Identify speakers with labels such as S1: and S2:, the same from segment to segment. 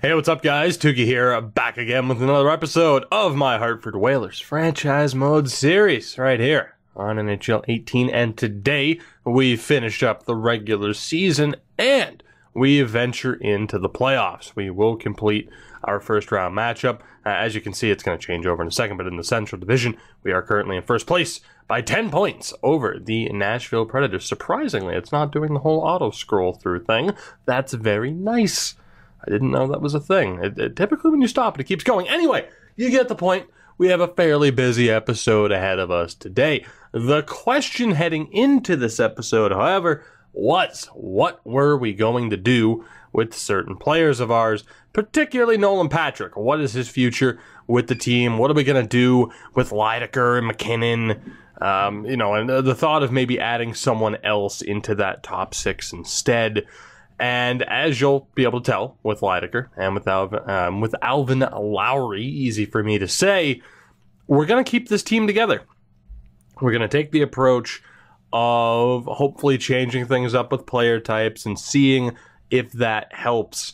S1: Hey, what's up, guys? Tuki here, back again with another episode of my Hartford Whalers franchise mode series right here on NHL 18. And today we finished up the regular season and we venture into the playoffs. We will complete our first round matchup. As you can see, it's going to change over in a second, but in the Central Division, we are currently in first place by 10 points over the Nashville Predators. Surprisingly, it's not doing the whole auto scroll through thing. That's very nice. I didn't know that was a thing. Typically when you stop it keeps going. Anyway, you get the point. We have a fairly busy episode ahead of us today. The question heading into this episode, however, was what were we going to do with certain players of ours, particularly Nolan Patrick? What is his future with the team? What are we going to do with Lydecker and McKinnon? And the thought of maybe adding someone else into that top six instead. And as you'll be able to tell with Lydecker and with Alvin Lowry, easy for me to say, we're going to keep this team together. We're going to take the approach of hopefully changing things up with player types and seeing if that helps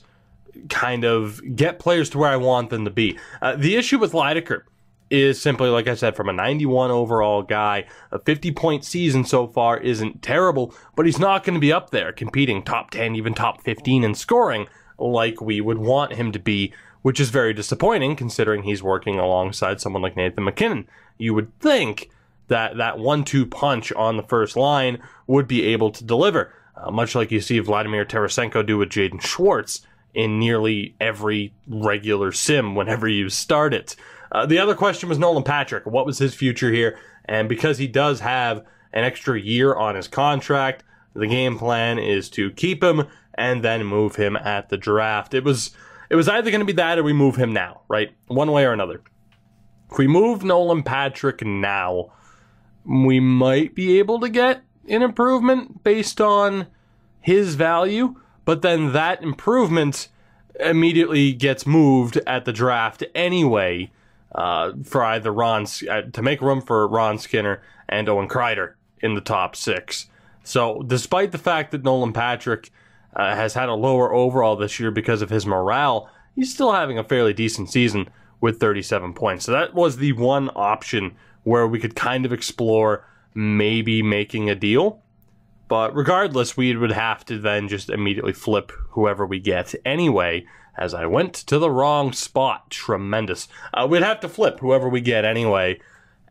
S1: kind of get players to where I want them to be. The issue with Lydecker is simply, like I said, from a 91 overall guy, a 50-point season so far isn't terrible, but he's not going to be up there competing top 10, even top 15 in scoring like we would want him to be, which is very disappointing considering he's working alongside someone like Nathan MacKinnon. You would think that 1-2 punch on the first line would be able to deliver, much like you see Vladimir Tarasenko do with Jaden Schwartz in nearly every regular sim whenever you start it. The other question was Nolan Patrick. What was his future here? And because he does have an extra year on his contract, the game plan is to keep him and then move him at the draft. It was either going to be that or we move him now, right? One way or another. If we move Nolan Patrick now, we might be able to get an improvement based on his value, but then that improvement immediately gets moved at the draft anyway. For either to make room for Ron Skinner and Owen Kreider in the top six. So despite the fact that Nolan Patrick has had a lower overall this year because of his morale, he's still having a fairly decent season with 37 points. So that was the one option where we could kind of explore maybe making a deal. But regardless, we would have to then just immediately flip whoever we get anyway, as I went to the wrong spot. Tremendous. We'd have to flip whoever we get anyway,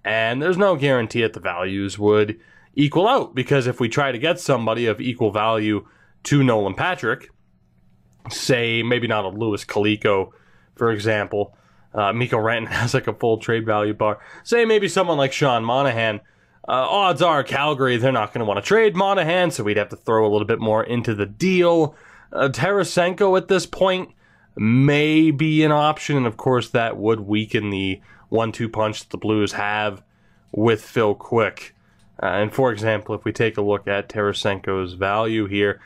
S1: and there's no guarantee that the values would equal out, because if we try to get somebody of equal value to Nolan Patrick, say maybe not a Louis Colicco, for example, Mikko Rantanen has like a full trade value bar, say maybe someone like Sean Monahan, odds are Calgary, they're not going to want to trade Monahan, so we'd have to throw a little bit more into the deal. Tarasenko at this point may be an option, and of course that would weaken the 1-2 punch that the Blues have with Phil Quick. And for example, if we take a look at Tarasenko's value here,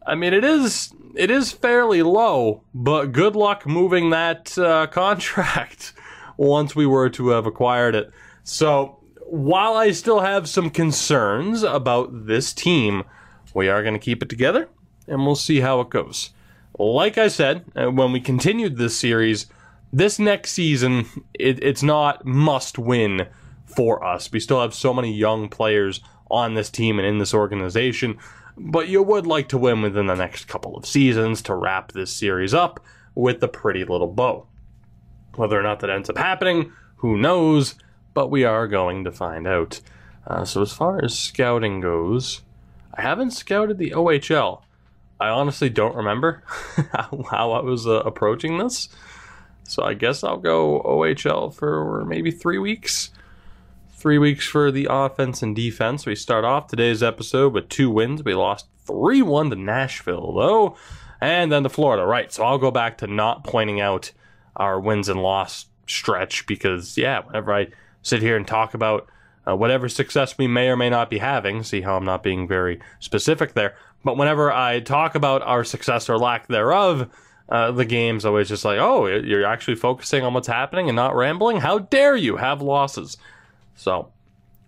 S1: I mean, it is fairly low, but good luck moving that contract once we were to have acquired it. So while I still have some concerns about this team, we are going to keep it together, and we'll see how it goes. Like I said, when we continued this series, this next season, it's not must-win for us. We still have so many young players on this team and in this organization, but you would like to win within the next couple of seasons to wrap this series up with a pretty little bow. Whether or not that ends up happening, who knows, but we are going to find out. So as far as scouting goes, I haven't scouted the OHL. I honestly don't remember how I was approaching this. So I guess I'll go OHL for maybe 3 weeks. 3 weeks for the offense and defense. We start off today's episode with 2 wins. We lost 3-1 to Nashville, though. And then to Florida. Right, so I'll go back to not pointing out our wins and loss stretch because, yeah, whenever I sit here and talk about whatever success we may or may not be having, see how I'm not being very specific there, but whenever I talk about our success or lack thereof, the game's always just like, oh, you're actually focusing on what's happening and not rambling? How dare you have losses? So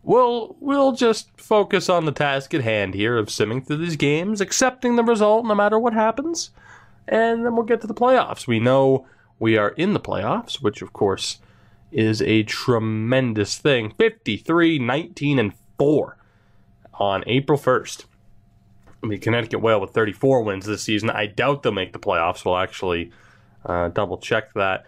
S1: we'll just focus on the task at hand here of simming through these games, accepting the result no matter what happens, and then we'll get to the playoffs. We know we are in the playoffs, which of course is a tremendous thing. 53, 19, and 4 on April 1st. The Connecticut Whale with 34 wins this season. I doubt they'll make the playoffs. We'll actually double check that.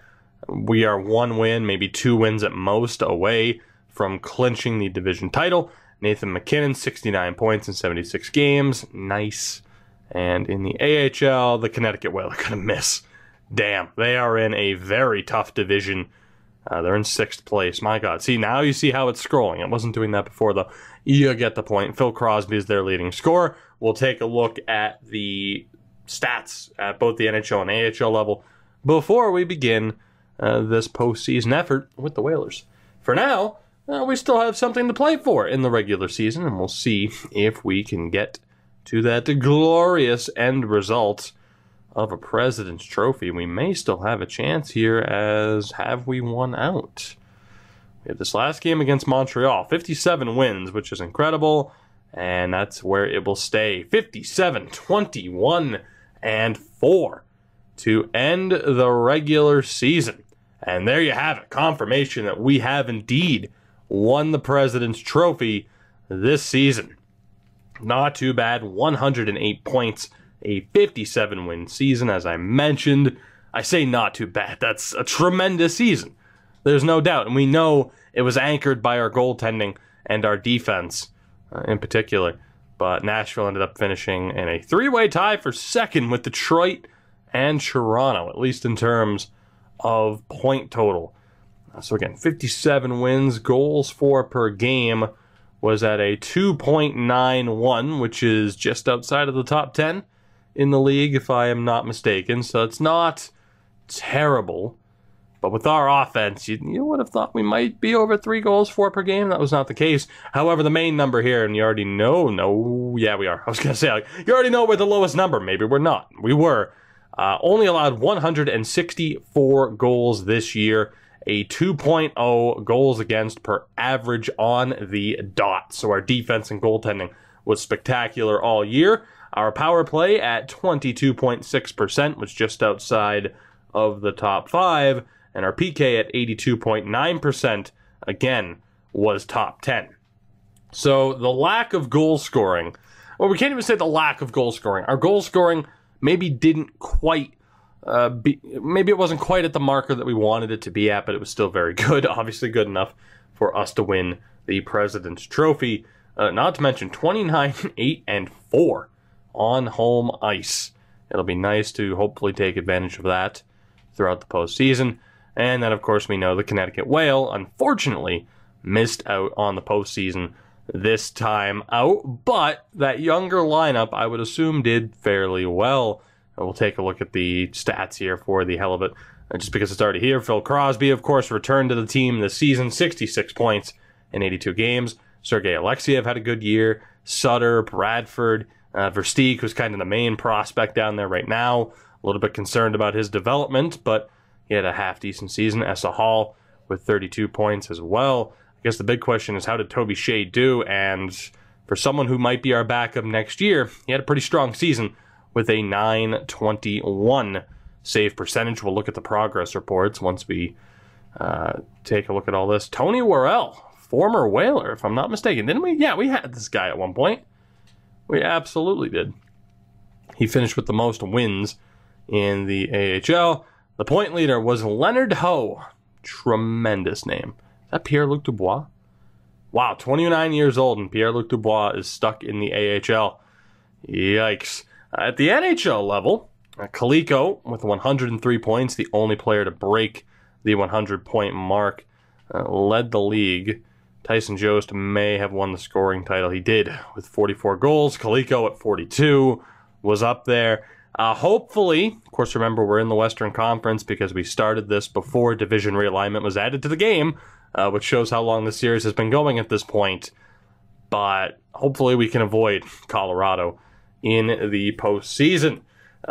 S1: We are 1 win, maybe 2 wins at most away from clinching the division title. Nathan MacKinnon, 69 points in 76 games. Nice. And in the AHL, the Connecticut Whale are going to miss. Damn, they are in a very tough division. They're in 6th place. My God. See, now you see how it's scrolling. It wasn't doing that before, though. You get the point. Phil Crosby is their leading scorer. We'll take a look at the stats at both the NHL and AHL level before we begin this postseason effort with the Whalers. For now, we still have something to play for in the regular season, and we'll see if we can get to that glorious end result of a President's Trophy. We may still have a chance here, as have we won out? We have this last game against Montreal, 57 wins, which is incredible, and that's where it will stay. 57, 21, and 4 to end the regular season. And there you have it, confirmation that we have indeed won the President's Trophy this season. Not too bad, 108 points, a 57-win season, as I mentioned. I say not too bad. That's a tremendous season. There's no doubt. And we know it was anchored by our goaltending and our defense in particular. But Nashville ended up finishing in a 3-way tie for second with Detroit and Toronto, at least in terms of point total. So again, 57 wins, goals for per game was at a 2.91, which is just outside of the top 10 in the league, if I am not mistaken. So it's not terrible. But with our offense, you would have thought we might be over 3 goals for per game. That was not the case. However, the main number here, and you already know, yeah, we are. I was going to say, like, you already know we're the lowest number. Maybe we're not. We were. Only allowed 164 goals this year. A 2.0 goals against per average on the dot. So our defense and goaltending was spectacular all year. Our power play at 22.6% was just outside of the top 5. And our PK at 82.9%, again, was top 10. So the lack of goal scoring, well, we can't even say the lack of goal scoring. Our goal scoring maybe didn't quite maybe it wasn't quite at the marker that we wanted it to be at, but it was still very good. Obviously good enough for us to win the President's Trophy. Not to mention 29, 8, and 4 on home ice. It'll be nice to hopefully take advantage of that throughout the postseason. And then, of course, we know the Connecticut Whale, unfortunately, missed out on the postseason this time out. But that younger lineup, I would assume, did fairly well. We'll take a look at the stats here for the hell of it. Just because it's already here, Phil Crosby, of course, returned to the team this season, 66 points in 82 games. Sergei Alexiev had a good year. Sutter, Bradford, Versteeg, who's kind of the main prospect down there right now. A little bit concerned about his development, but he had a half-decent season. Essa Hall with 32 points as well. I guess the big question is, how did Toby Shea do? And for someone who might be our backup next year, he had a pretty strong season with a 921 save percentage. We'll look at the progress reports once we take a look at all this. Tony Worrell, former Whaler, if I'm not mistaken. Didn't we? Yeah, we had this guy at one point. We absolutely did. He finished with the most wins in the AHL. The point leader was Leonard Ho. Tremendous name. Is that Pierre-Luc Dubois? Wow, 29 years old, and Pierre-Luc Dubois is stuck in the AHL. Yikes. At the NHL level, Kaliko with 103 points, the only player to break the 100-point mark, led the league. Tyson Jost may have won the scoring title. He did with 44 goals. Kaliko at 42 was up there. Hopefully, of course, remember, we're in the Western Conference because we started this before division realignment was added to the game, which shows how long the series has been going at this point. But hopefully we can avoid Colorado in the postseason.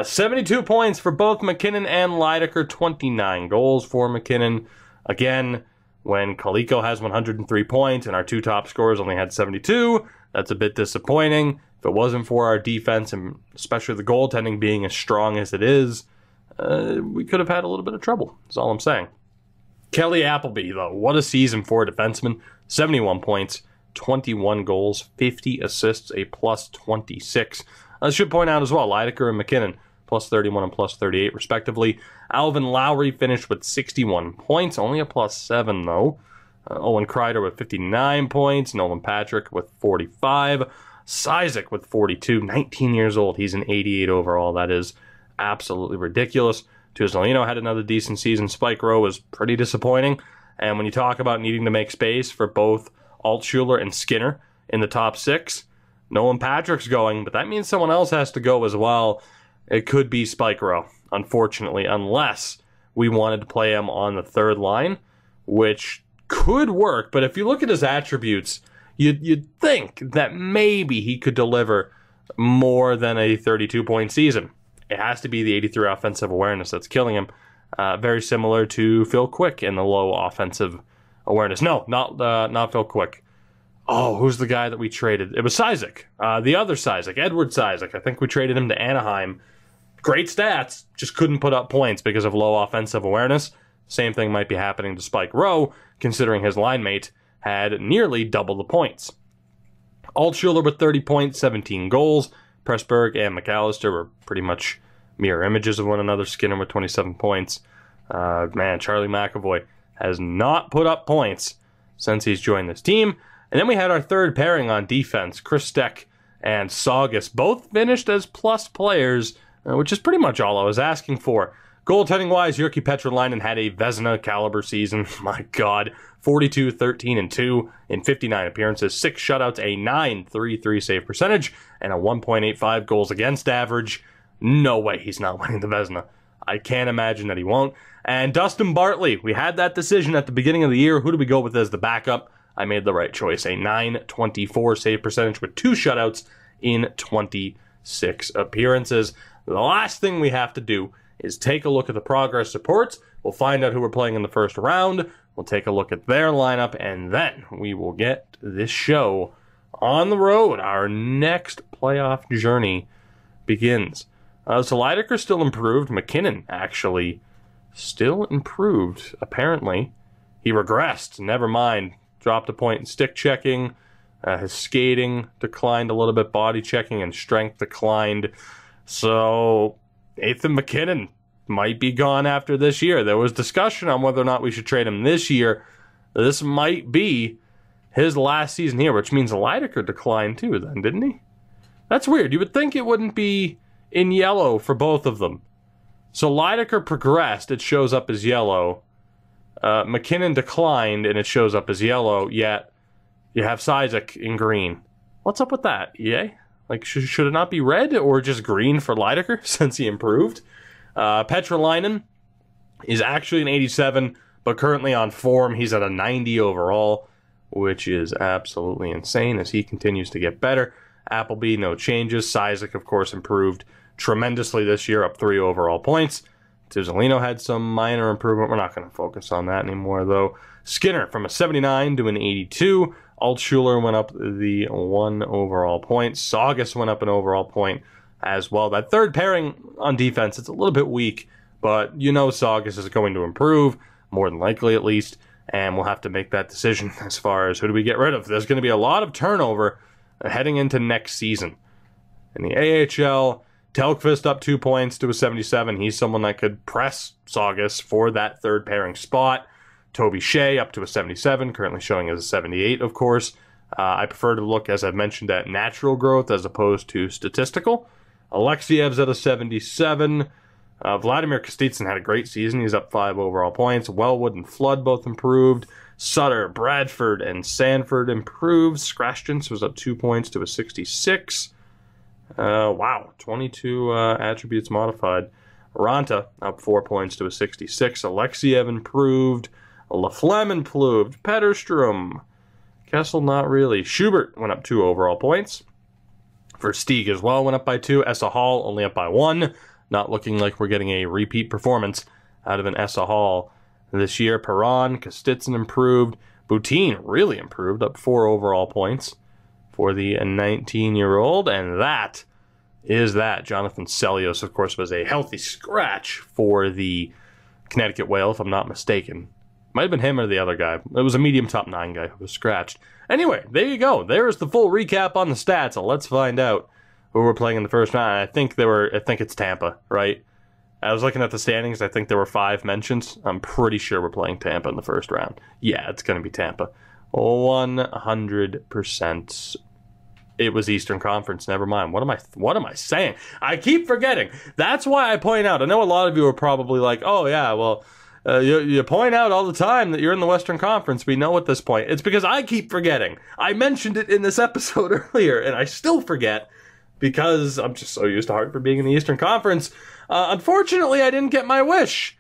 S1: 72 points for both McKinnon and Lydecker, 29 goals for McKinnon. Again, when Kaliko has 103 points and our two top scorers only had 72, that's a bit disappointing. If it wasn't for our defense, and especially the goaltending being as strong as it is, we could have had a little bit of trouble. That's all I'm saying. Kelly Appleby, though, what a season for a defenseman. 71 points, 21 goals, 50 assists, a plus 26. I should point out as well, Lydecker and McKinnon, plus 31 and plus 38, respectively. Alvin Lowry finished with 61 points, only a plus 7, though. Owen Kreider with 59 points, Nolan Patrick with 45, Sizek with 42, 19 years old. He's an 88 overall. That is absolutely ridiculous. Tuzolino had another decent season. Spike Rowe was pretty disappointing. And when you talk about needing to make space for both Altshuler and Skinner in the top 6, Nolan Patrick's going, but that means someone else has to go as well. It could be Spike Rowe, unfortunately, unless we wanted to play him on the third line, which could work. But if you look at his attributes, you'd think that maybe he could deliver more than a 32-point season. It has to be the 83 offensive awareness that's killing him. Very similar to Phil Quick in the low offensive awareness. No, not Phil Quick. Oh, who's the guy that we traded? It was Sizek. The other Sizek, Edward Sizek. I think we traded him to Anaheim. Great stats, just couldn't put up points because of low offensive awareness. Same thing might be happening to Spike Rowe, considering his line mate had nearly double the points. Altshuler with 30 points, 17 goals. Pressburg and McAllister were pretty much mirror images of one another. Skinner with 27 points. Charlie McAvoy has not put up points since he's joined this team. And then we had our third pairing on defense, Chris Steck and Saugus. Both finished as plus players, which is pretty much all I was asking for. Goaltending-wise, Jyrki Petrolainen had a Vezina-caliber season. My God, 42, 13, and 2 in 59 appearances, 6 shutouts, a 9.33 save percentage, and a 1.85 goals against average. No way he's not winning the Vezina. I can't imagine that he won't. And Dustin Bartley, we had that decision at the beginning of the year. Who do we go with as the backup? I made the right choice. A 9.24 save percentage with 2 shutouts in 26 appearances. The last thing we have to do is take a look at the progress reports. We'll find out who we're playing in the first round. We'll take a look at their lineup, and then we will get this show on the road. Our next playoff journey begins. So Lydecker still improved. McKinnon actually still improved, apparently. He regressed. Never mind. Dropped a point in stick checking. His skating declined a little bit. Body checking and strength declined. So Nathan McKinnon might be gone after this year. There was discussion on whether or not we should trade him this year. This might be his last season here, which means Lydecker declined too then, didn't he? That's weird. You would think it wouldn't be in yellow for both of them. So Lydecker progressed, it shows up as yellow. McKinnon declined, and it shows up as yellow, yet you have Sizek in green. What's up with that, EA? Like, should it not be red or just green for Lydecker since he improved? Petrolainen is actually an 87, but currently on form, he's at a 90 overall, which is absolutely insane as he continues to get better. Appleby, no changes. Sizek, of course, improved tremendously this year, up 3 overall points. Tuzolino had some minor improvement. We're not going to focus on that anymore, though. Skinner from a 79 to an 82. Altshuler went up the 1 overall point. Saugus went up an overall point as well. That third pairing on defense, it's a little bit weak, but you know Saugus is going to improve, more than likely at least, and we'll have to make that decision as far as who do we get rid of. There's going to be a lot of turnover heading into next season. In the AHL, Telkvist up 2 points to a 77. He's someone that could press Saugus for that third pairing spot. Toby Shea up to a 77, currently showing as a 78, of course. I prefer to look, as I've mentioned, at natural growth as opposed to statistical. Alexiev's at a 77. Vladimir Kostitsyn had a great season. He's up 5 overall points. Wellwood and Flood both improved. Sutter, Bradford, and Sanford improved. Scrashens was up 2 points to a 66. Wow, 22 attributes modified. Ranta up 4 points to a 66. Alexiev improved. Laflemme improved. Petterstrom. Kessel, not really. Schubert went up 2 overall points. Versteeg as well went up by 2. Essa Hall only up by 1. Not looking like we're getting a repeat performance out of an Essa Hall this year. Perron, Kostitsyn improved. Boutin really improved, up 4 overall points. for the 19-year-old, and that is that. Jonathan Celios, of course, was a healthy scratch for the Connecticut Whale, if I'm not mistaken. Might have been him or the other guy. It was a medium top 9 guy who was scratched. Anyway, there you go. There's the full recap on the stats. So let's find out who we're playing in the first round. I think it's Tampa, right? I was looking at the standings. I think there were 5 mentions. I'm pretty sure we're playing Tampa in the first round. Yeah, it's going to be Tampa. 100%. It was Eastern Conference. Never mind. What am I saying? I keep forgetting. That's why I point out. I know a lot of you are probably like, oh yeah, well, you point out all the time that you're in the Western Conference. We know at this point. It's because I keep forgetting. I mentioned it in this episode earlier, and I still forget because I'm just so used to Hartford being in the Eastern Conference. Unfortunately, I didn't get my wish.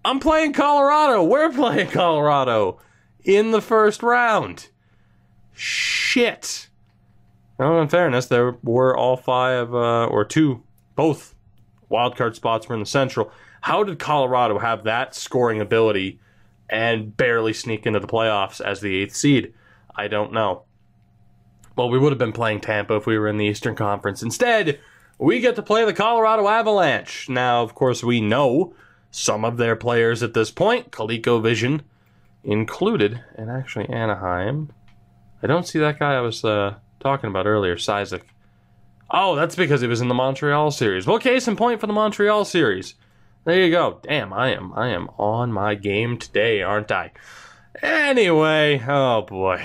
S1: I'm playing Colorado. We're playing Colorado in the first round. Shit. Well, in fairness, there were all 5 or 2, both wildcard spots were in the Central. How did Colorado have that scoring ability and barely sneak into the playoffs as the 8th seed? I don't know. Well, we would have been playing Tampa if we were in the Eastern Conference. Instead, we get to play the Colorado Avalanche. Now, of course, we know some of their players at this point, ColecoVision included, and actually Anaheim. I don't see that guy I was talking about earlier, Sizek. Oh, that's because he was in the Montreal series. Well, case in point for the Montreal series. There you go. Damn, I am on my game today, aren't I? Anyway, oh boy,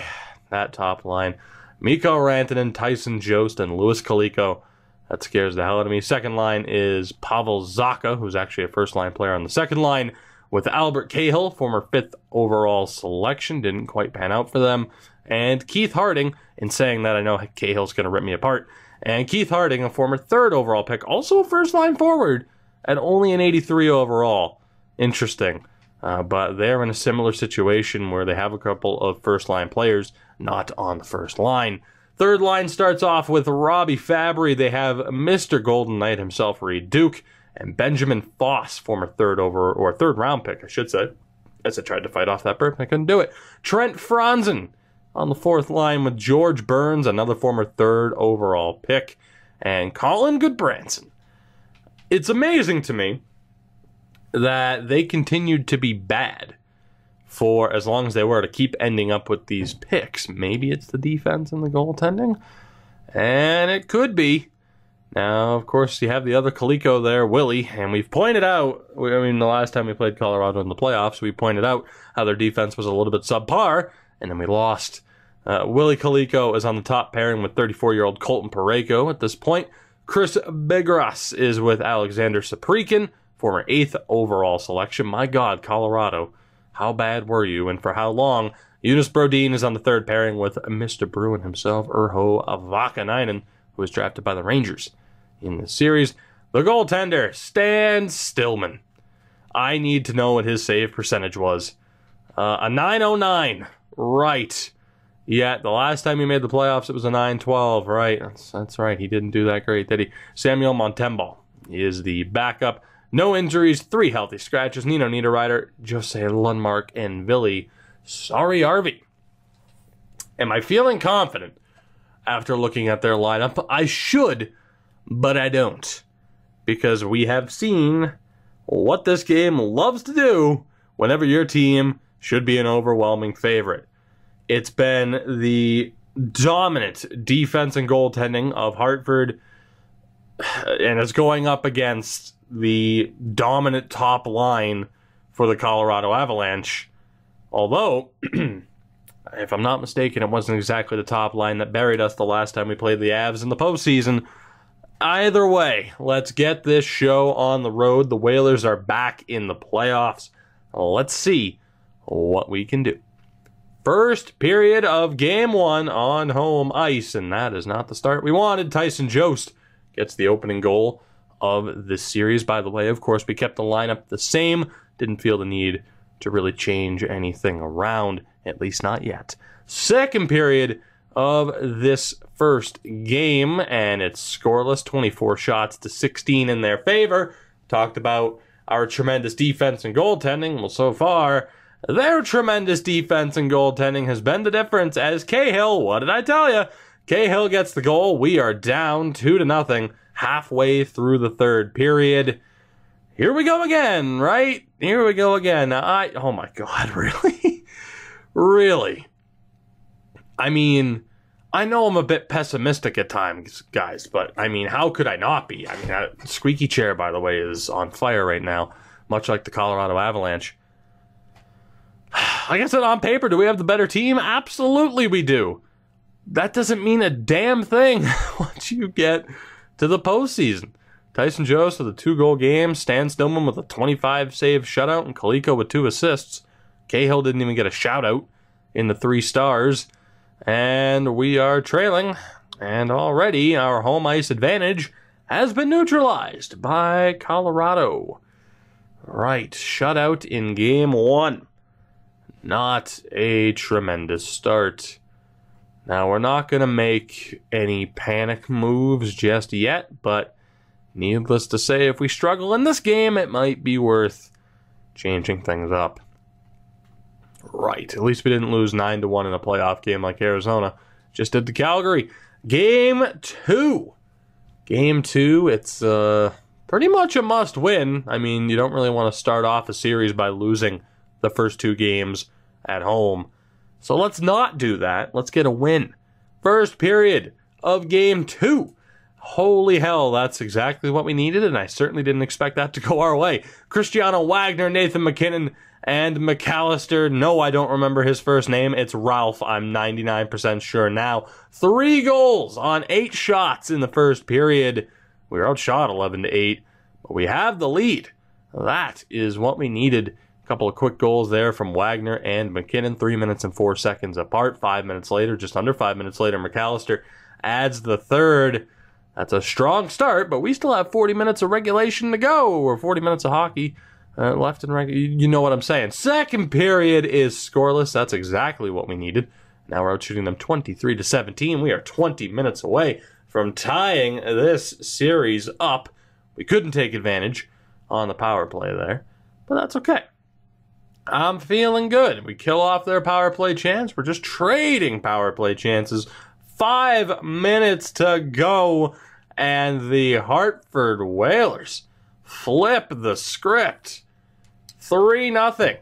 S1: that top line. Mikko Rantanen, Tyson Jost, and Louis Colicco. That scares the hell out of me. Second line is Pavel Zacha, who's actually a first-line player on the second line, with Albert Cahill, former 5th overall selection. Didn't quite pan out for them. And Keith Harding, in saying that, I know Cahill's going to rip me apart. And Keith Harding, a former 3rd overall pick, also a first-line forward, at only an 83 overall. Interesting. But they're in a similar situation where they have a couple of first-line players not on the first line. Third line starts off with Robbie Fabry. They have Mr. Golden Knight himself, Reed Duke, and Benjamin Foss, former 3rd round pick, I should say. As I tried to fight off that burp, I couldn't do it. Trent Franzen on the 4th line with George Burns, another former 3rd overall pick, and Colin Goodbranson. It's amazing to me that they continued to be bad for as long as they were to keep ending up with these picks. Maybe it's the defense and the goaltending, and it could be. Now, of course, you have the other Colicco there, Willie, and we've pointed out, the last time we played Colorado in the playoffs, we pointed out how their defense was a little bit subpar, and then we lost. Willie Colicco is on the top pairing with 34-year-old Colton Parayko at this point. Chris Begras is with Alexander Saprikin, former 8th overall selection. My God, Colorado, how bad were you, and for how long? Jonas Brodin is on the 3rd pairing with Mr. Bruin himself, Urho Vakanainen, who was drafted by the Rangers in the series. The goaltender, Stan Stillman. I need to know what his save percentage was. A 909, right. Yeah, the last time he made the playoffs, it was a 912, right. That's right, he didn't do that great, did he? Samuel Montembeault is the backup. No injuries, 3 healthy scratches. Nino Niederreiter, Jose Lundmark, and Ville Saariarvi. Am I feeling confident after looking at their lineup? I should, but I don't. Because we have seen what this game loves to do whenever your team should be an overwhelming favorite. It's been the dominant defense and goaltending of Hartford, and it's going up against the dominant top line for the Colorado Avalanche. Although, if I'm not mistaken, it wasn't exactly the top line that buried us the last time we played the Avs in the postseason. Either way, let's get this show on the road. The Whalers are back in the playoffs. Let's see what we can do. First period of Game 1 on home ice, and that is not the start we wanted. Tyson Jost gets the opening goal of this series. By the way, of course, we kept the lineup the same. Didn't feel the need to really change anything around, at least not yet. Second period of this first game, and it's scoreless, 24 shots to 16 in their favor. Talked about our tremendous defense and goaltending. Well, so far, their tremendous defense and goaltending has been the difference, as Cahill, what did I tell you? Cahill gets the goal. We are down 2-0 halfway through the third period. Here we go again, right? Here we go again. Oh my God, really? Really? I mean, I know I'm a bit pessimistic at times, guys, but I mean, how could I not be? I mean, that squeaky chair, by the way, is on fire right now, much like the Colorado Avalanche. Like I said, on paper, do we have the better team? Absolutely we do. That doesn't mean a damn thing once you get to the postseason. Tyson Jost with a 2-goal game, Stan Stillman with a 25-save shutout, and Kaliko with 2 assists. Cahill didn't even get a shout-out in the 3 stars. And we are trailing, and already our home ice advantage has been neutralized by Colorado. Right, shutout in Game 1. Not a tremendous start. Now, we're not going to make any panic moves just yet, but needless to say, if we struggle in this game, it might be worth changing things up. Right, at least we didn't lose 9-1 in a playoff game like Arizona just did to Calgary. Game 2. Game 2, it's pretty much a must-win. I mean, you don't really want to start off a series by losing the first 2 games at home. So let's not do that. Let's get a win. First period of Game 2. Holy hell, that's exactly what we needed, and I certainly didn't expect that to go our way. Cristiano Wagner, Nathan MacKinnon, and McAllister. No, I don't remember his first name. It's Ralph. I'm 99% sure now. 3 goals on 8 shots in the first period. We were outshot 11-8, but we have the lead. That is what we needed. A couple of quick goals there from Wagner and MacKinnon, 3 minutes and 4 seconds apart. 5 minutes later, just under 5 minutes later, McAllister adds the third. That's a strong start, but we still have 40 minutes of regulation to go, or 40 minutes of hockey left in regular. You know what I'm saying. Second period is scoreless. That's exactly what we needed. Now we're out shooting them 23-17. We are 20 minutes away from tying this series up. We couldn't take advantage on the power play there, but that's okay. I'm feeling good. We kill off their power play chance. We're just trading power play chances. 5 minutes to go, and the Hartford Whalers flip the script. 3-0.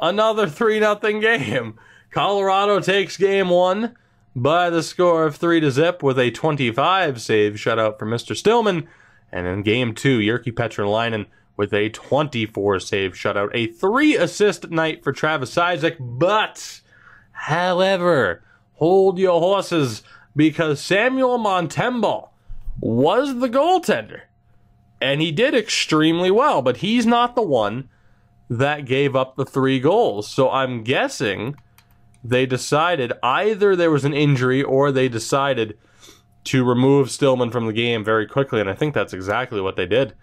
S1: Another 3-0 game. Colorado takes Game 1 by the score of 3-0 with a 25-save shutout for Mr. Stillman. And in Game 2, Jyrki Petrolainen with a 24-save shutout. A 3-assist night for Travis Isaac, but, however, hold your horses, because Samuel Montembeault was the goaltender. And he did extremely well, but he's not the one that gave up the 3 goals. So I'm guessing they decided either there was an injury or they decided to remove Stillman from the game very quickly, and I think that's exactly what they did.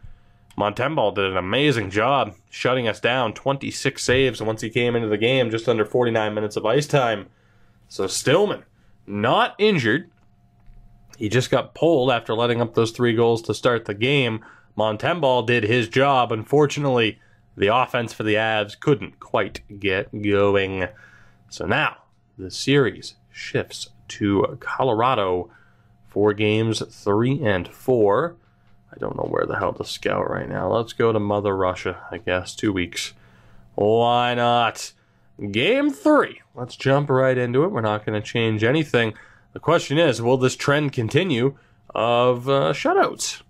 S1: Montembeault did an amazing job shutting us down. 26 saves once he came into the game, just under 49 minutes of ice time. So Stillman, not injured. He just got pulled after letting up those 3 goals to start the game. Montembeault did his job. Unfortunately, the offense for the Avs couldn't quite get going. So now, the series shifts to Colorado for games 3 and 4. I don't know where the hell to scout right now. Let's go to Mother Russia, I guess. 2 weeks. Why not? Game 3. Let's jump right into it. We're not going to change anything. The question is, will this trend continue of shutouts?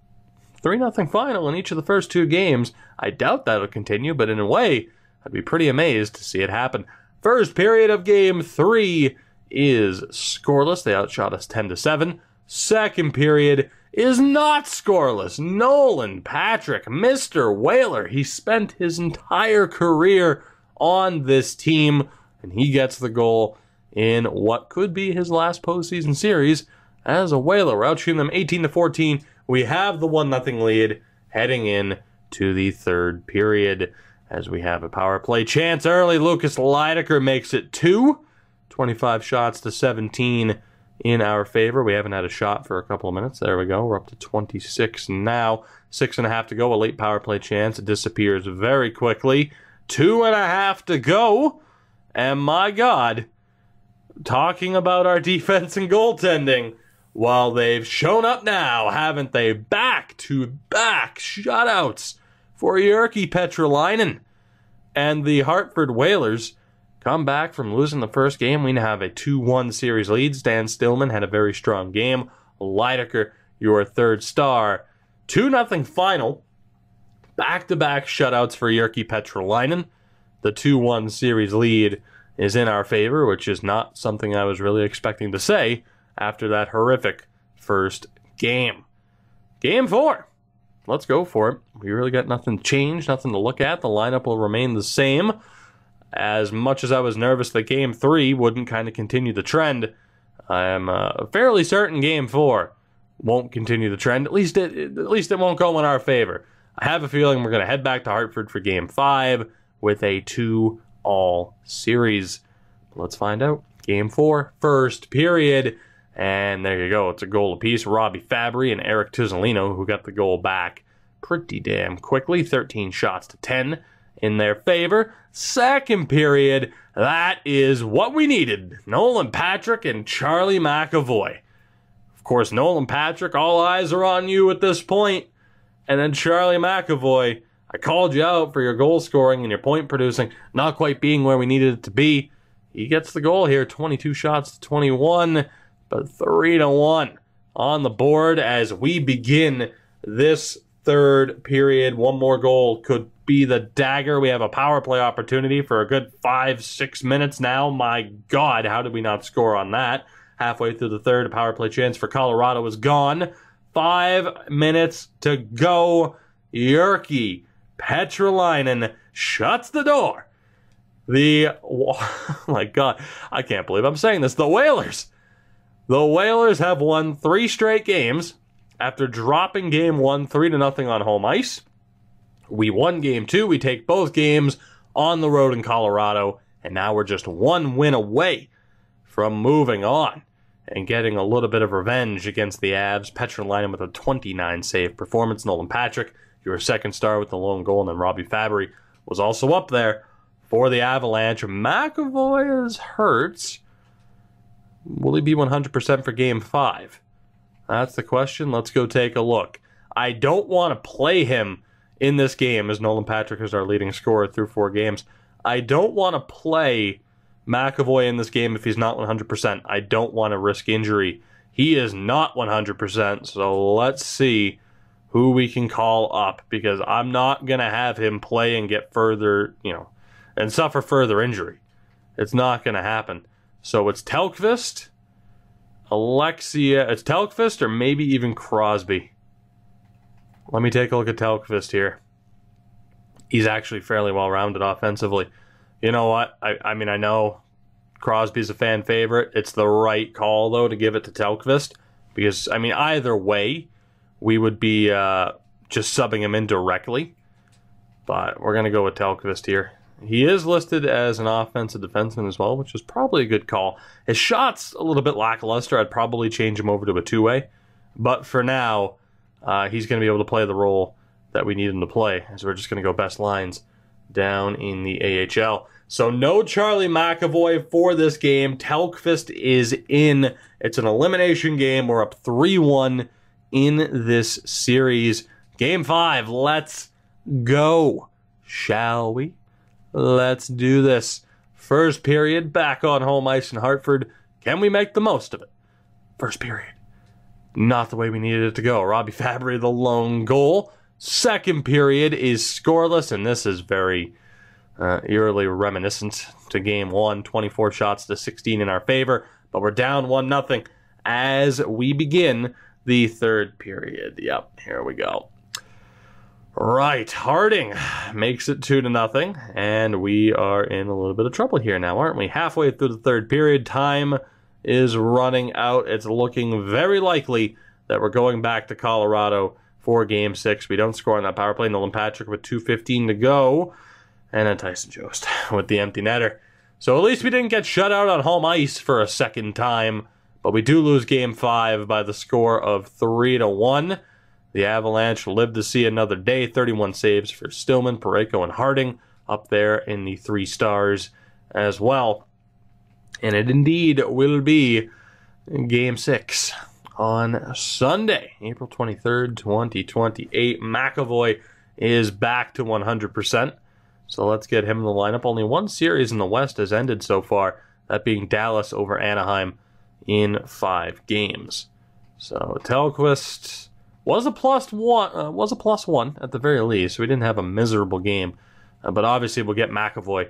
S1: 3-0 final in each of the first 2 games. I doubt that'll continue, but in a way, I'd be pretty amazed to see it happen. First period of Game 3 is scoreless. They outshot us 10-7. Second period is not scoreless. Nolan Patrick, Mr. Whaler. He spent his entire career on this team, and he gets the goal in what could be his last postseason series as a Whaler. We're outshooting them 18-14. We have the 1-0 lead heading in to the third period as we have a power play chance early. Lucas Lydecker makes it 2. 25 shots to 17 in our favor. We haven't had a shot for a couple of minutes. There we go. We're up to 26 now. 6.5 to go. A late power play chance. It disappears very quickly. 2.5 to go. And my God, talking about our defense and goaltending, well, they've shown up now, haven't they? Back-to-back shutouts for Jyrki Petrolainen. And the Hartford Whalers come back from losing the first game. We now have a 2-1 series lead. Stan Stillman had a very strong game. Leidecker, your third star. 2-0 final. Back-to-back shutouts for Jyrki Petrolainen. The 2-1 series lead is in our favor, which is not something I was really expecting to say after that horrific first game. Game 4. Let's go for it. We really got nothing changed, nothing to look at. The lineup will remain the same. As much as I was nervous that Game 3 wouldn't kind of continue the trend, I'm fairly certain Game 4 won't continue the trend. At least it won't go in our favor. I have a feeling we're going to head back to Hartford for Game 5 with a 2-all series. Let's find out. Game 4, first period. And there you go. It's a goal apiece. Robbie Fabry and Eric Tuzolino, who got the goal back pretty damn quickly. 13 shots to 10 in their favor. Second period, that is what we needed. Nolan Patrick and Charlie McAvoy. Of course, Nolan Patrick, all eyes are on you at this point. And then Charlie McAvoy, I called you out for your goal scoring and your point producing not quite being where we needed it to be. He gets the goal here, 22 shots to 21, but 3-1 on the board as we begin this third period. One more goal could be the dagger. We have a power play opportunity for a good 5-6 minutes now. My God, how did we not score on that? Halfway through the third, a power play chance for Colorado is gone. 5 minutes to go. Jyrki Petrolainen shuts the door. Oh my God, I can't believe I'm saying this. The Whalers have won 3 straight games after dropping Game 1 3-0 on home ice. We won Game 2. We take both games on the road in Colorado, and now we're just 1 win away from moving on and getting a little bit of revenge against the Avs. Petrolainen with a 29-save performance. Nolan Patrick, your second star with the lone goal, and then Robbie Fabry was also up there for the Avalanche. McAvoy is hurt. Will he be 100% for Game 5? That's the question. Let's go take a look. I don't want to play him in this game, as Nolan Patrick is our leading scorer through 4 games. I don't want to play McAvoy in this game if he's not 100%. I don't want to risk injury. He is not 100%, so let's see who we can call up, because I'm not going to have him play and get further, and suffer further injury. It's not going to happen. So it's Telkvist, it's Telkvist, or maybe even Crosby. Let me take a look at Telkvist here. He's actually fairly well-rounded offensively. You know what? I mean, I know Crosby's a fan favorite. It's the right call, though, to give it to Telkvist. Because, I mean, either way, we would be just subbing him in directly. But we're going to go with Telkvist here. He is listed as an offensive defenseman as well, which is probably a good call. His shot's a little bit lackluster. I'd probably change him over to a 2-way. But for now, he's going to be able to play the role that we need him to play, as we're just going to go best lines down in the AHL. So no Charlie McAvoy for this game. Telkvist is in. It's an elimination game. We're up 3-1 in this series. Game 5, let's go. Shall we? Let's do this. First period, back on home ice in Hartford. Can we make the most of it? First period, not the way we needed it to go. Robbie Fabry, the lone goal. Second period is scoreless, and this is very eerily reminiscent to Game 1. 24 shots to 16 in our favor, but we're down 1-0 as we begin the third period. Yep, here we go. Right, Harding makes it 2-0, and we are in a little bit of trouble here now, aren't we? Halfway through the third period, time is running out. It's looking very likely that we're going back to Colorado for Game 6. We don't score on that power play. Nolan Patrick with 2:15 to go, and then Tyson Jost with the empty netter. So at least we didn't get shut out on home ice for a second time, but we do lose Game 5 by the score of 3-1. The Avalanche live to see another day. 31 saves for Stillman, Parayko, and Harding up there in the 3 stars as well. And it indeed will be Game 6 on Sunday, April 23rd, 2028. McAvoy is back to 100%. So let's get him in the lineup. Only one series in the West has ended so far, that being Dallas over Anaheim in 5 games. So Tellqvist was a +1 at the very least. So we didn't have a miserable game, but obviously we'll get McAvoy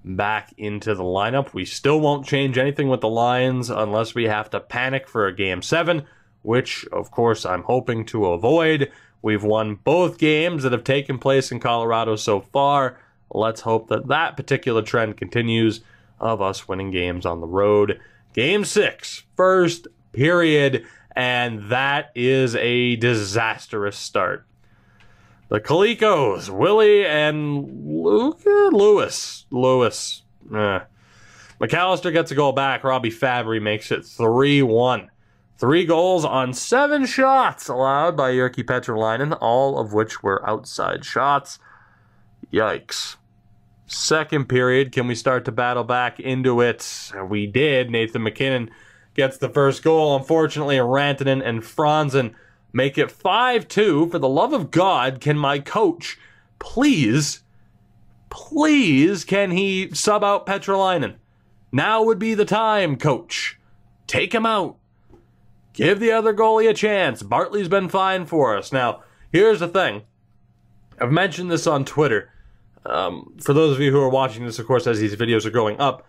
S1: back into the lineup. We still won't change anything with the lines unless we have to panic for a Game 7, which of course I'm hoping to avoid. We've won both games that have taken place in Colorado so far. Let's hope that that particular trend continues of us winning games on the road. Game 6, first period, and that is a disastrous start. The Colicos, Willie and Lewis. McAllister gets a goal back. Robbie Fabry makes it 3-1. 3 goals on 7 shots allowed by Jyrki Petrolainen, all of which were outside shots. Yikes. Second period, can we start to battle back into it? We did. Nathan MacKinnon gets the first goal. Unfortunately, Rantanen and Franzen make it 5-2. For the love of God, can my coach please, can he sub out Petrolainen? Now would be the time, coach. Take him out. Give the other goalie a chance. Bartley's been fine for us. Now, here's the thing. I've mentioned this on Twitter. For those of you who are watching this, of course, as these videos are going up,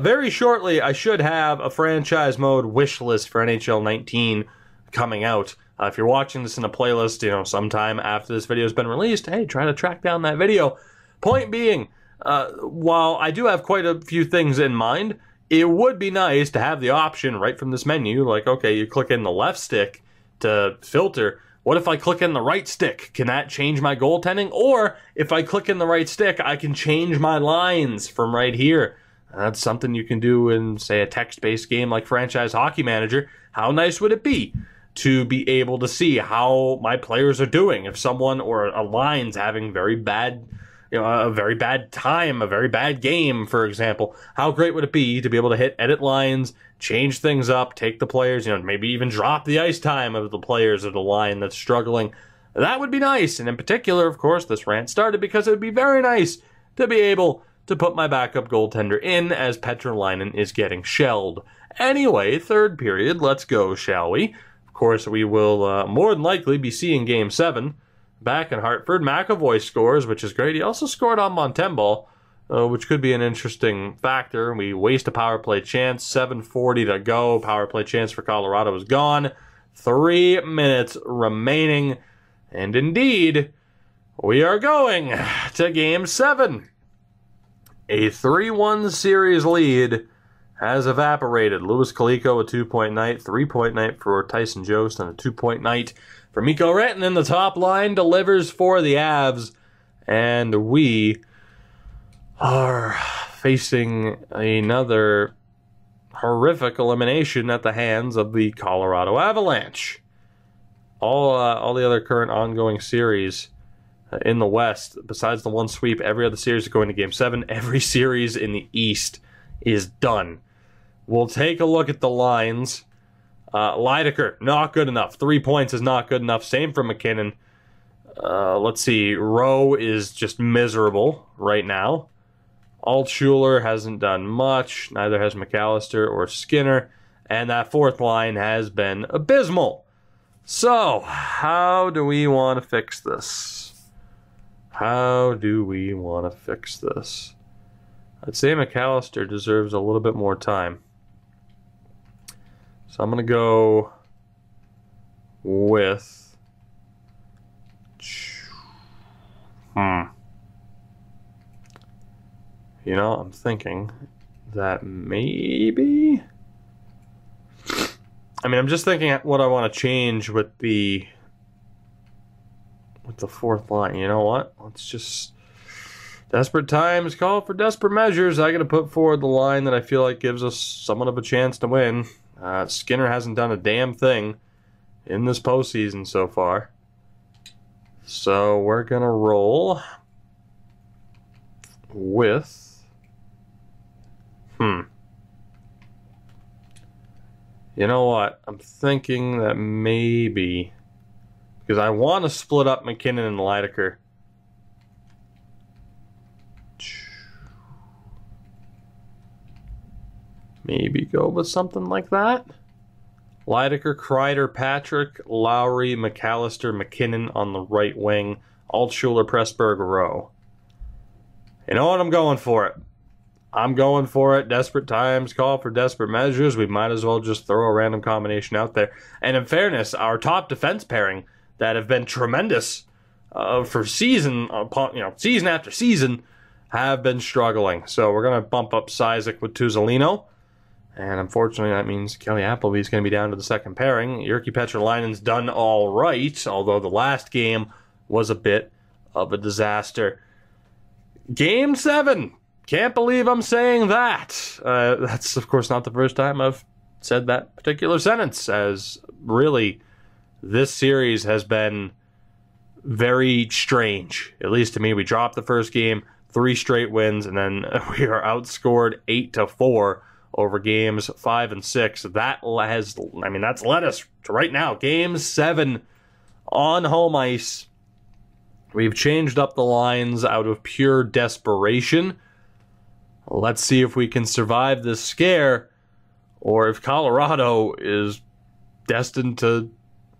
S1: very shortly I should have a franchise mode wish list for NHL 19 coming out. If you're watching this in a playlist, sometime after this video has been released, hey, try to track down that video. Point being, while I do have quite a few things in mind, it would be nice to have the option right from this menu, like, okay, you click in the left stick to filter. What if I click in the right stick? Can that change my goaltending? Or if I click in the right stick, I can change my lines from right here. That's something you can do in, say, a text-based game like Franchise Hockey Manager. How nice would it be to be able to see how my players are doing? If someone or a line's having very bad, a very bad time, a very bad game, for example, how great would it be to be able to hit edit lines, change things up, take the players, maybe even drop the ice time of the players of the line that's struggling. That would be nice. And in particular, of course, this rant started because it would be very nice to be able to put my backup goaltender in as Petrolainen is getting shelled. Anyway, third period, let's go, shall we? Of course, we will more than likely be seeing Game 7 back in Hartford. McAvoy scores, which is great. He also scored on Montembeault, which could be an interesting factor. We waste a power play chance. 7:40 to go. Power play chance for Colorado is gone. 3 minutes remaining. And indeed, we are going to Game 7. A 3-1 series lead has evaporated. Louis Colicos a 2-point night, 3-point night for Tyson Jost, and a 2-point night for Mikko Rantanen. The top line delivers for the Avs, and we are facing another horrific elimination at the hands of the Colorado Avalanche. All the other current ongoing series in the West, besides the one sweep, every other series is going to Game 7. Every series in the East is done. We'll take a look at the lines. Lydecker, not good enough. 3 points is not good enough. Same for MacKinnon. Let's see. Rowe is just miserable right now. Altshuler hasn't done much. Neither has McAllister or Skinner. And that fourth line has been abysmal. So, how do we want to fix this? How do we want to fix this? I'd say McAllister deserves a little bit more time. So I'm going to go with... I'm thinking that maybe... I'm just thinking what I want to change with the fourth line. You know what? Let's just... Desperate times call for desperate measures. I got to put forward the line that I feel like gives us somewhat of a chance to win. Skinner hasn't done a damn thing in this postseason so far. So we're going to roll with... You know what? I'm thinking that maybe, because I want to split up McKinnon and Lydecker. Maybe go with something like that. Lydecker, Kreider, Patrick, Lowry, McAllister, McKinnon on the right wing. Altshuler, Pressburg, Rowe. You know what? I'm going for it. I'm going for it. Desperate times call for desperate measures. We might as well just throw a random combination out there. And in fairness, our top defense pairing that have been tremendous for season after season have been struggling. So we're going to bump up Cizik with Tuzolino. And unfortunately, that means Kelly Appleby's going to be down to the second pairing. Jyrki Petrolainen's done all right, although the last game was a bit of a disaster. Game 7. Can't believe I'm saying that. That's, of course, not the first time I've said that particular sentence, as really this series has been very strange, at least to me. We dropped the first game, 3 straight wins, and then we are outscored 8-4 over games 5 and 6. That's led us to right now, Game 7 on home ice. We've changed up the lines out of pure desperation. Let's see if we can survive this scare, or if Colorado is destined to,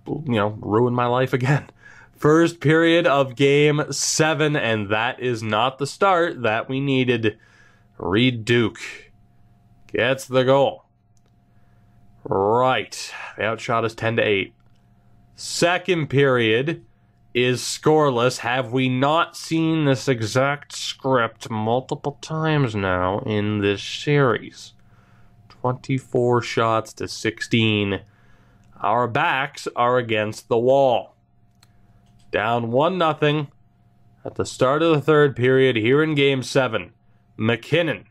S1: ruin my life again. First period of Game 7, and that is not the start that we needed. Reed Duke gets the goal. Right. The outshot is 10-8. Second period is scoreless. Have we not seen this exact script multiple times now in this series? 24 shots to 16. Our backs are against the wall. Down 1-0 at the start of the third period here in Game 7. McKinnon,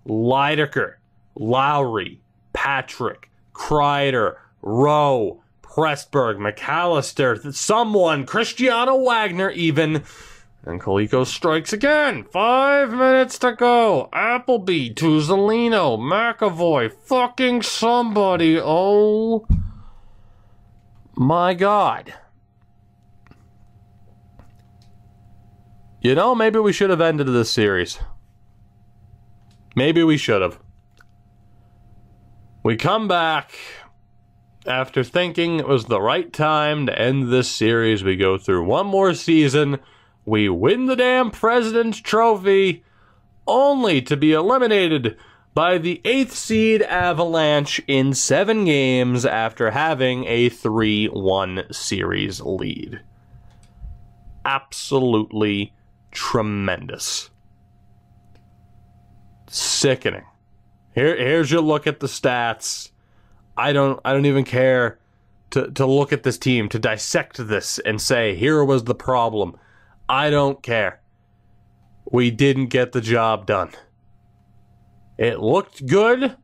S1: Lydecker, Lowry, Patrick, Kreider, Rowe, Pressburg, McAllister, someone, Cristiano Wagner even. And Koliko strikes again. 5 minutes to go. Appleby, Tuzolino, McAvoy, fucking somebody. Oh my God. Maybe we should have ended this series. Maybe we should have. We come back after thinking it was the right time to end this series. We go through one more season. We win the damn President's Trophy, only to be eliminated by the 8th seed Avalanche in 7 games after having a 3-1 series lead. Absolutely tremendous. Sickening. Here's your look at the stats. I don't even care to look at this team, to dissect this and say, here was the problem. I don't care. We didn't get the job done. It looked good.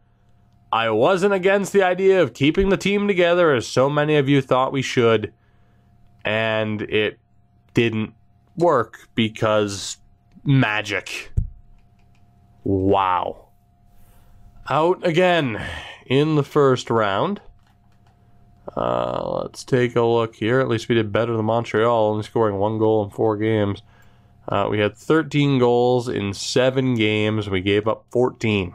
S1: I wasn't against the idea of keeping the team together, as so many of you thought we should. And it didn't work because magic. Wow. Out again in the first round. Let's take a look here. At least we did better than Montreal, only scoring 1 goal in 4 games. We had 13 goals in 7 games. We gave up 14.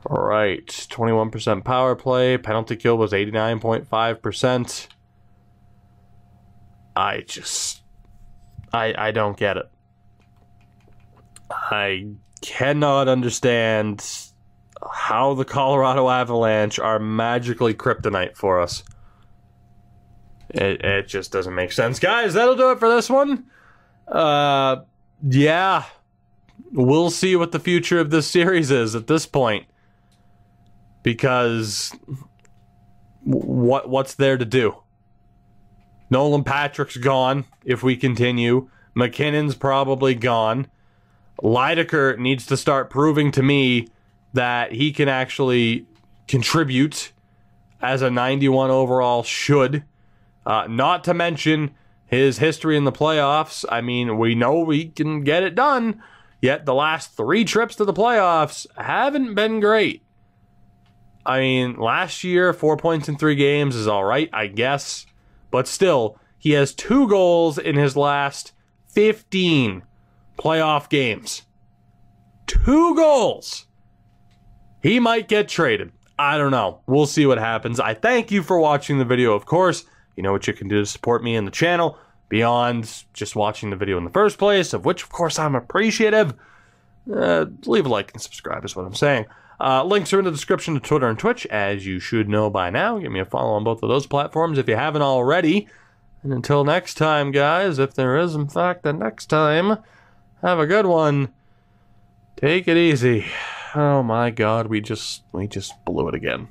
S1: All right, 21% power play. Penalty kill was 89.5%. I don't get it. I cannot understand how the Colorado Avalanche are magically kryptonite for us. It just doesn't make sense. Guys, that'll do it for this one. Yeah. We'll see what the future of this series is at this point. Because what's there to do? Nolan Patrick's gone if we continue. McKinnon's probably gone. Lydecker needs to start proving to me that he can actually contribute as a 91 overall should. Not to mention his history in the playoffs. I mean, we know we can get it done, yet the last 3 trips to the playoffs haven't been great. I mean, last year, 4 points in 3 games is all right, I guess. But still, he has 2 goals in his last 15 playoff games. 2 goals! He might get traded. I don't know. We'll see what happens. I thank you for watching the video, of course. You know what you can do to support me and the channel beyond just watching the video in the first place, of which, of course, I'm appreciative. Leave a like and subscribe is what I'm saying. Links are in the description to Twitter and Twitch, as you should know by now. Give me a follow on both of those platforms if you haven't already. And until next time, guys, if there is, in fact, a next time, have a good one. Take it easy. Oh my God, we just blew it again.